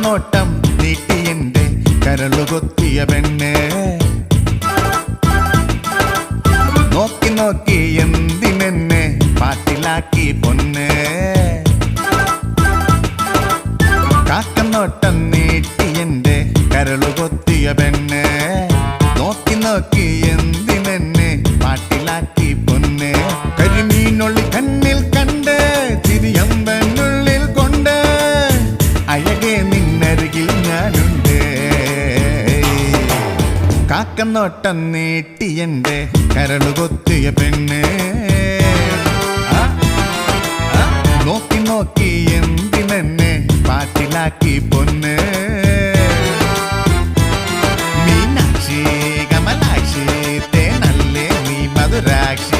കാക്കനോട്ടം നീട്ടി എന്റെ കരളുകൊത്തിയ പെണ്ണ് നോക്കി നോക്കി എന്തിനെന്നെ പാട്ടിലാക്കി പൊന്ന് കാക്കനോട്ടം നീട്ടി എന്റെ കരളുകൊത്തിയ പെണ്ണ് നോക്കി നോക്കി എന്തിനെന്നെ പാട്ടിലാക്കി പൊന്ന് കരിമീനൊള്ളി കണ്ണിൽ കണ്ട് ചിരിയമ്പനുള്ളിൽ കൊണ്ട് അഴകെ നിന്നരികിൽ ഞാനുണ്ട് കാക്കനോട്ടം നീട്ടി എന്റെ കരളുകൊത്തിയ പെണ്ണ് നോക്കി നോക്കി എന്തിനെന്നെ പാട്ടിലാക്കി പൊന്ന് മീനാക്ഷി കമലാക്ഷി തേനല്ലേ നീ മധുരാക്ഷി